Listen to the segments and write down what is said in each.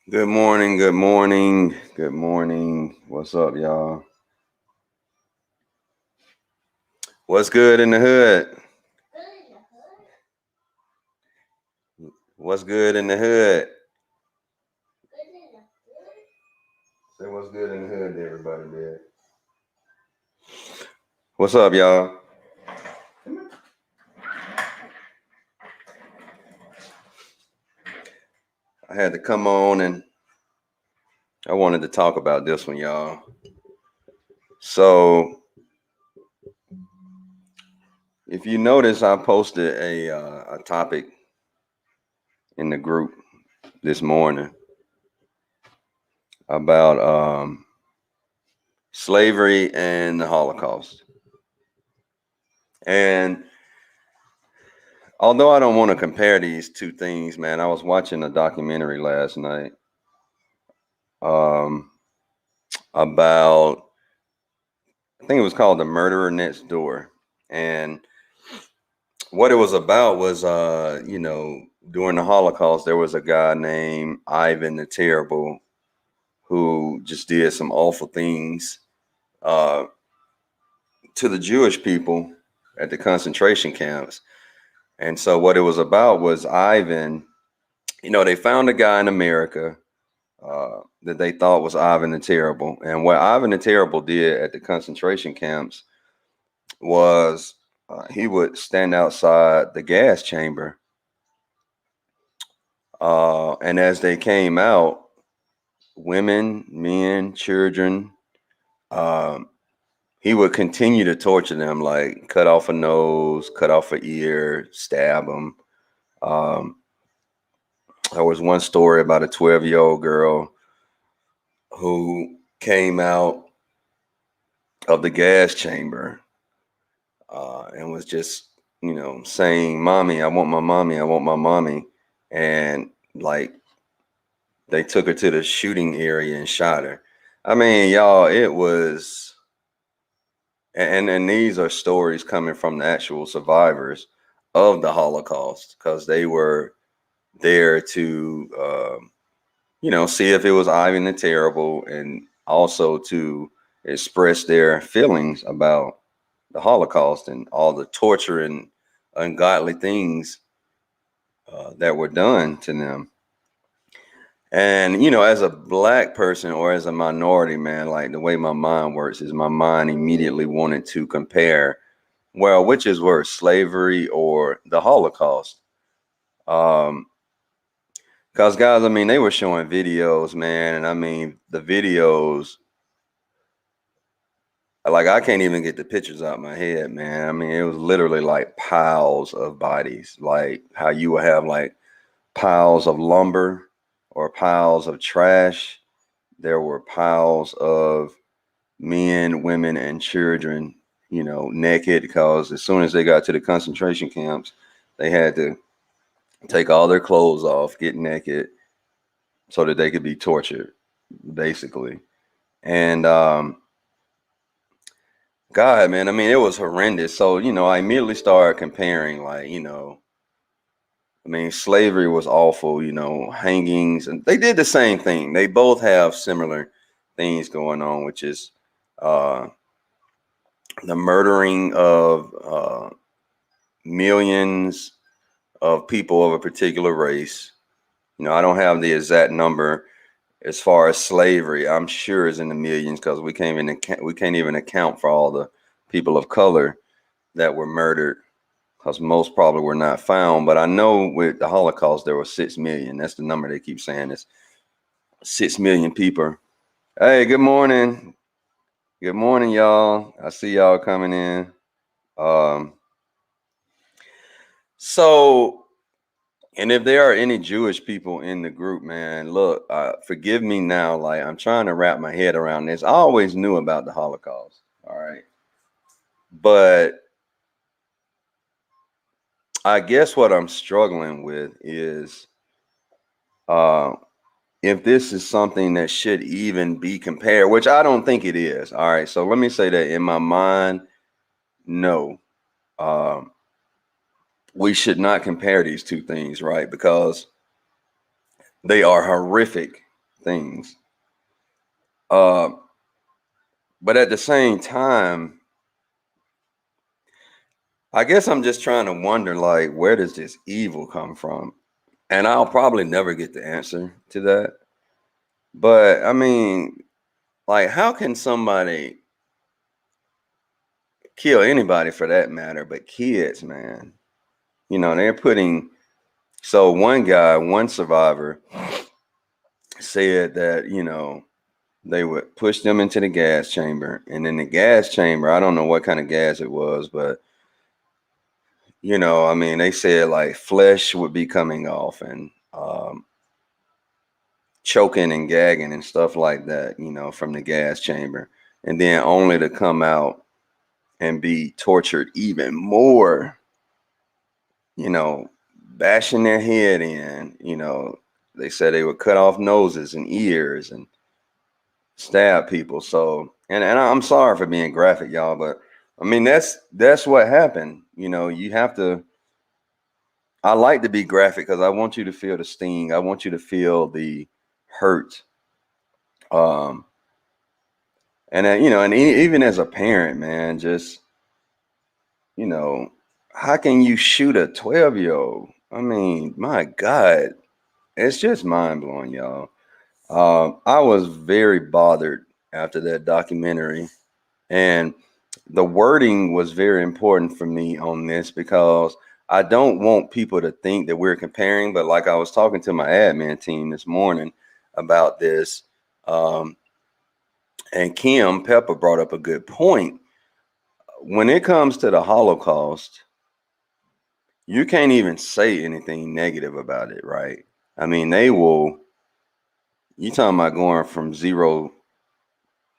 Good morning, good morning, good morning. What's up, y'all? What's good in the hood? What's good in the hood? Say what's good in the hood to everybody, man. What's up, y'all? I had to come on and I wanted to talk about this one, y'all. So, if you notice, I posted a topic in the group this morning about slavery and the Holocaust. And although I don't want to compare these two things, man, I was watching a documentary last night um, about, I think it was called The Murderer Next Door. And what it was about was, during the Holocaust, there was a guy named Ivan the Terrible who just did some awful things uh, to the Jewish people at the concentration camps. And so what it was about was Ivan, they found a guy in America that they thought was Ivan the Terrible. And what Ivan the Terrible did at the concentration camps was he would stand outside the gas chamber. And as they came out, women, men, children, um, he would continue to torture them, like cut off a nose, cut off an ear, stab them. Um, there was one story about a 12-year-old girl who came out of the gas chamber and was just, saying, "Mommy, I want my mommy, I want my mommy." And like they took her to the shooting area and shot her. I mean, y'all, it was, and these are stories coming from the actual survivors of the Holocaust because they were there to, see if it was Ivan the Terrible and also to express their feelings about the Holocaust and all the torture and ungodly things that were done to them. And, as a black person or as a minority, man, like the way my mind works is my mind immediately wanted to compare, well, which is worse, slavery or the Holocaust? Um, Because, guys, I mean, they were showing videos, man. And I mean, the videos, like, I can't even get the pictures out of my head, man. I mean, it was literally like piles of bodies, like how you would have like piles of lumber or piles of trash. There were piles of men, women, and children, naked because as soon as they got to the concentration camps, they had to take all their clothes off, get naked, so that they could be tortured, basically. And God, man, I mean, it was horrendous. So, I immediately started comparing, like, I mean, slavery was awful, hangings, and they did the same thing. They both have similar things going on, which is uh, the murdering of millions of people of a particular race. I don't have the exact number as far as slavery. I'm sure it's in the millions because we can't even account for all the people of color that were murdered because most probably were not found. But I know with the Holocaust there were 6 million. That's the number they keep saying is 6 million people. Hey, good morning. Good morning, y'all. I see y'all coming in. Um, so And if there are any Jewish people in the group, man, look, forgive me now. Like, I'm trying to wrap my head around this. I always knew about the Holocaust. All right. But I guess what I'm struggling with is uh, if this is something that should even be compared, which I don't think it is. All right. So let me say that in my mind, no, um, we should not compare these two things, right? Because they are horrific. things. Uh, but at the same time, I guess I'm just trying to wonder, like, where does this evil come from? And I'll probably never get the answer to that. But I mean, like, how can somebody kill anybody for that matter, but kids, man? They're putting. So one guy, one survivor, said that they would push them into the gas chamber, and in the gas chamber, I don't know what kind of gas it was, but I mean, they said like flesh would be coming off and choking and gagging and stuff like that, from the gas chamber, and then only to come out and be tortured even more, you know, bashing their head in, they said they would cut off noses and ears and stab people. So, and I'm sorry for being graphic, y'all, but I mean, that's what happened. You have to, I like to be graphic because I want you to feel the sting. I want you to feel the hurt. Um, and even as a parent, man, just, you know, how can you shoot a 12-year-old? I mean, my God, it's just mind blowing, y'all. I was very bothered after that documentary, and the wording was very important for me on this because I don't want people to think that we're comparing. But like I was talking to my admin team this morning about this, um, and Kim Pepper brought up a good point. When it comes to the Holocaust, you can't even say anything negative about it, right? I mean, they will. You talking about going from zero.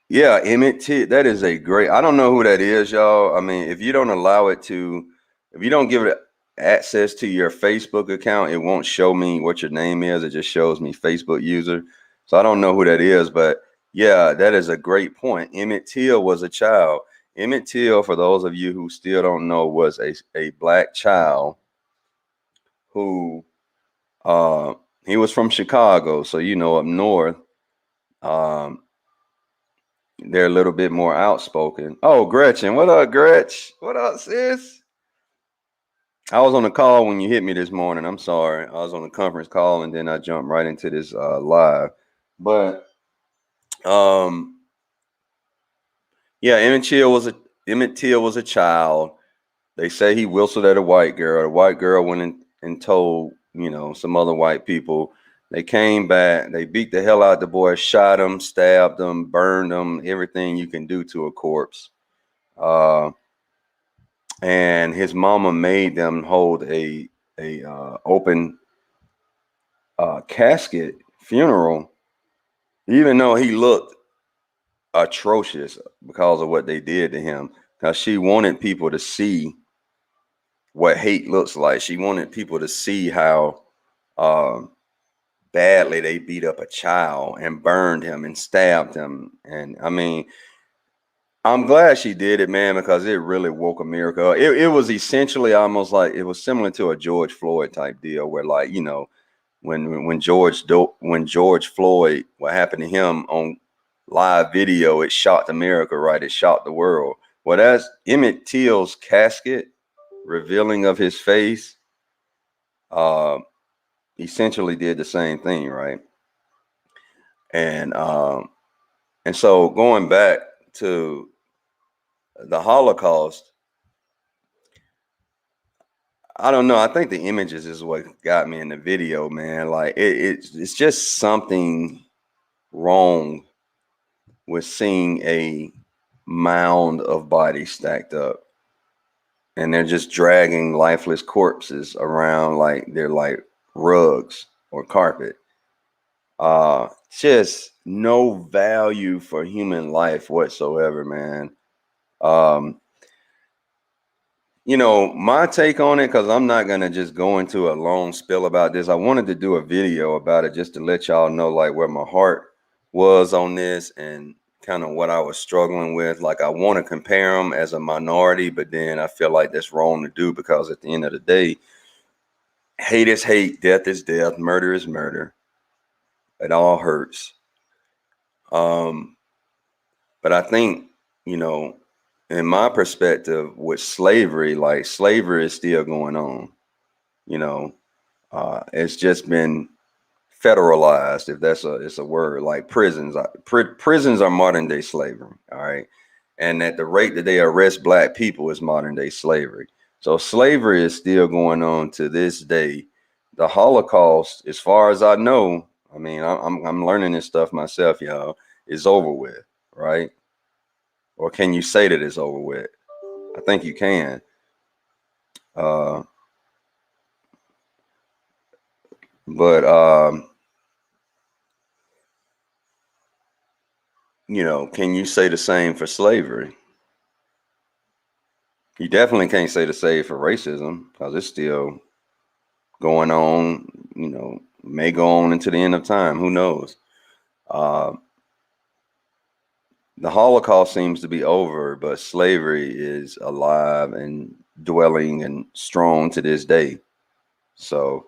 Yeah, Emmett Till. That is a great. I don't know who that is, y'all. I mean, if you don't allow it to, if you don't give it access to your Facebook account, it won't show me what your name is. It just shows me Facebook user. So I don't know who that is, but yeah, that is a great point. Emmett Till was a child. Emmett Till, for those of you who still don't know, was a black child who uh he was from Chicago, so up north. Um, They're a little bit more outspoken. Oh, Gretchen. What up, Gretch? What up, sis? I was on the call when you hit me this morning. I'm sorry. I was on a conference call and then I jumped right into this live. But yeah, Emmett Till was a child. They say he whistled at a white girl. The white girl went in and told, some other white people. They came back. They beat the hell out the boy, shot him, stabbed him, burned him, everything you can do to a corpse. And his mama made them hold a open casket funeral, even though he looked atrocious because of what they did to him. Because she wanted people to see what hate looks like. She wanted people to see how uh, badly they beat up a child and burned him and stabbed him. And I mean, I'm glad she did it, man, because it really woke America up. It was essentially almost like it was similar to a George Floyd type deal, where like when George Floyd, what happened to him on live video, it shocked America, right? It shocked the world. Well, that's Emmett Till's casket revealing of his face. Uh, essentially did the same thing, right? And and so going back to the Holocaust, I don't know. I think the images is what got me in the video, man. Like it's just something wrong with seeing a mound of bodies stacked up, and they're just dragging lifeless corpses around like they're like rugs or carpet. Just no value for human life whatsoever, man. Um, my take on it, because I'm not going to just go into a long spill about this. I wanted to do a video about it just to let y'all know, like, where my heart was on this and kind of what I was struggling with. Like, I want to compare them as a minority, but then I feel like that's wrong to do because at the end of the day, hate is hate, death is death, murder is murder. It all hurts. Um, but I think, you know, in my perspective, with slavery, like slavery is still going on. You know, it's just been federalized, if that's it's a word. Like prisons, prisons are modern day slavery. All right, and at the rate that they arrest black people is modern day slavery. So slavery is still going on to this day. The Holocaust, as far as I know, I mean, I'm learning this stuff myself, y'all, is over with, right? Or can you say that it's over with? I think you can. Uh, but you know, can you say the same for slavery? You definitely can't say the same for racism because it's still going on. You know, may go on into the end of time. Who knows? Uh, the Holocaust seems to be over, but slavery is alive and dwelling and strong to this day. So,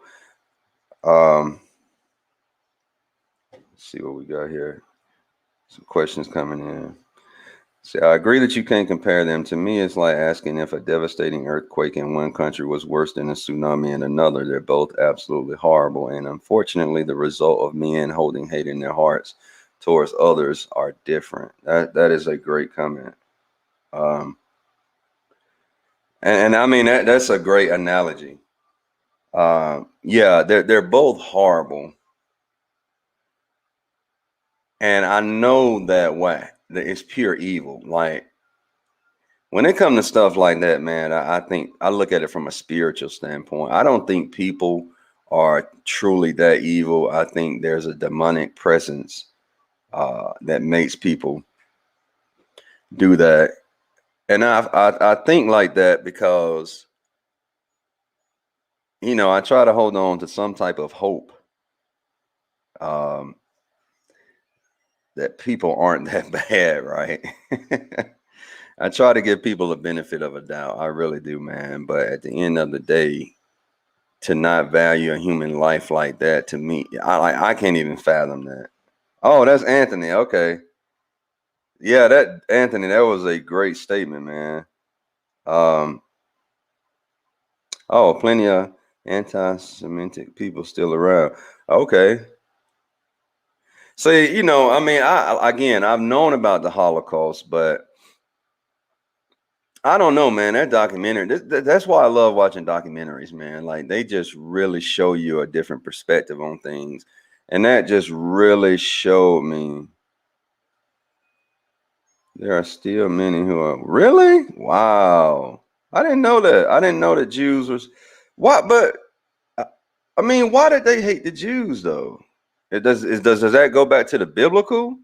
let's see what we got here. Some questions coming in. See, I agree that you can't compare them. To me, it's like asking if a devastating earthquake in one country was worse than a tsunami in another. They're both absolutely horrible, and unfortunately, the result of men holding hate in their hearts towards others are different. That is a great comment. Um, and I mean that's a great analogy. Yeah, they're both horrible, and I know that what that it's pure evil. Like when it comes to stuff like that, man, I think I look at it from a spiritual standpoint. I don't think people are truly that evil. I think there's a demonic presence that makes people do that, and I think like that because you know I try to hold on to some type of hope um, that people aren't that bad, right? I try to give people the benefit of a doubt. I really do, man. But at the end of the day, to not value a human life like that, to me, I can't even fathom that. Oh, that's Anthony. Okay, yeah, that Anthony, that was a great statement, man. Um, oh, plenty of anti-Semitic people still around. Okay, see, you know, I mean, I've known about the Holocaust, but I don't know, man. That documentary, that's why I love watching documentaries, man. Like they just really show you a different perspective on things. And that just really showed me there are still many who are really? Wow. I didn't know that. I didn't know that Jews was what, but I I mean, why did they hate the Jews though? Does that go back to the biblical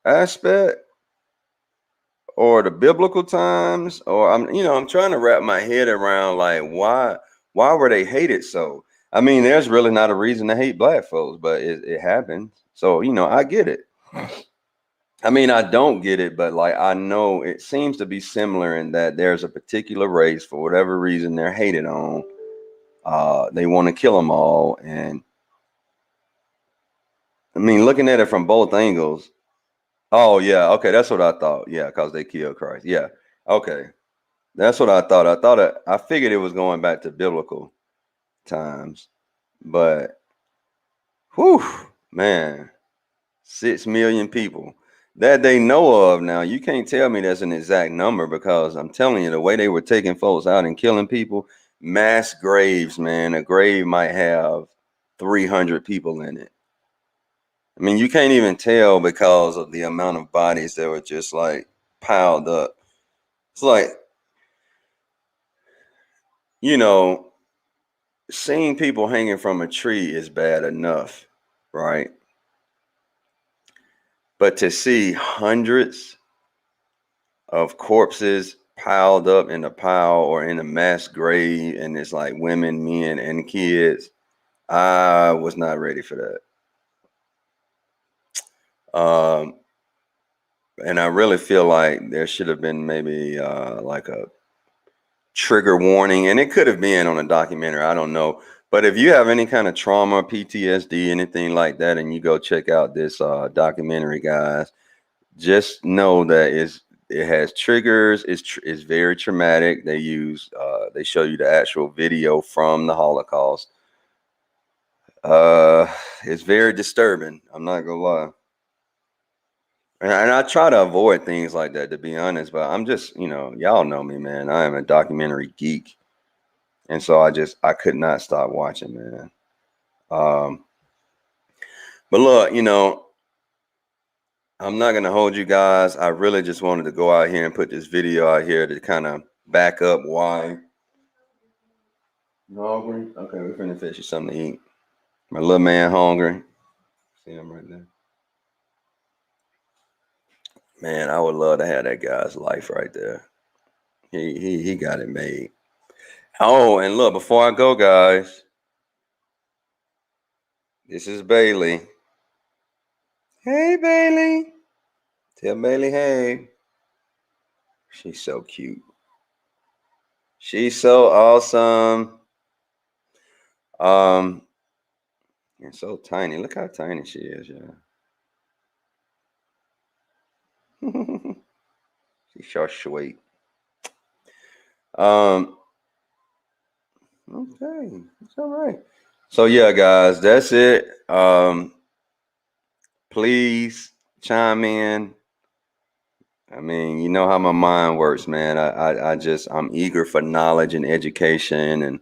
aspect? Or the biblical times, or I'm trying to wrap my head around like why were they hated so? I mean, there's really not a reason to hate black folks, but it happened. So, I get it. I mean, I don't get it, but like I know it seems to be similar in that there's a particular race for whatever reason they're hated on. They want to kill them all, and I mean, looking at it from both angles. Oh yeah, okay, that's what I thought. Yeah, because they killed Christ. Yeah, okay. That's what I thought. I figured it was going back to biblical times, but whew, man, 6 million people that they know of now. You can't tell me that's an exact number because I'm telling you, the way they were taking folks out and killing people, mass graves, man. A grave might have 300 people in it. I mean, you can't even tell because of the amount of bodies that were just like piled up. It's like, you know, seeing people hanging from a tree is bad enough, right? But to see hundreds of corpses piled up in a pile or in a mass grave, and it's like women, men, and kids, I was not ready for that. And I really feel like there should have been maybe like a trigger warning, and it could have been on a documentary. I don't know, But if you have any kind of trauma, PTSD, anything like that, and you go check out this documentary, guys, just know that it has triggers. It's very traumatic. They show you the actual video from the Holocaust. Uh, it's very disturbing. I'm not gonna lie. And I try to avoid things like that, to be honest. But I'm just, y'all know me, man. I am a documentary geek, and so I could not stop watching, man. Um, but look, I'm not gonna hold you guys. I really just wanted to go out here and put this video out here to kind of back up why. You hungry? Okay, we're finna fix you something to eat. My little man hungry. See him right there. Man, I would love to have that guy's life right there. He got it made. Oh, and look, before I go, guys, this is Bailey. Hey, Bailey. Tell Bailey, hey. She's so cute. She's so awesome. And so tiny. Look how tiny she is, yeah. She's so sweet. Okay, it's all right. So yeah, guys, that's it. Please chime in. I mean, you know how my mind works, man. I'm eager for knowledge and education, and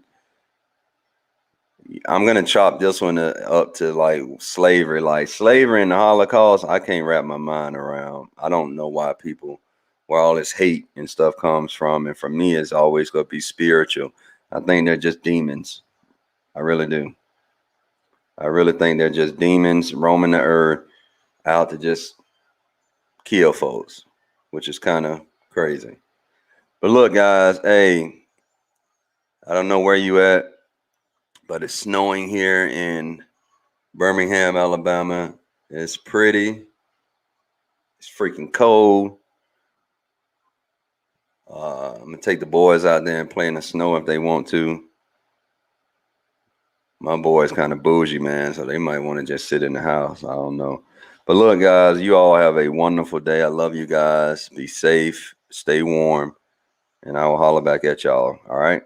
I'm gonna chop this one up to like slavery, and the Holocaust. I can't wrap my mind around. I don't know where all this hate and stuff comes from, and for me, it's always gonna be spiritual. I think they're just demons. I really do. I really think they're just demons roaming the earth out to just kill folks, which is kind of crazy. But look, guys, hey, I don't know where you at, but it's snowing here in Birmingham, Alabama. It's pretty. It's freaking cold. I'm gonna take the boys out there and play in the snow if they want to. My boy's kind of bougie, man, so they might want to just sit in the house. I don't know. But look, guys, you all have a wonderful day. I love you guys. Be safe, stay warm, and I will holler back at y'all. All right.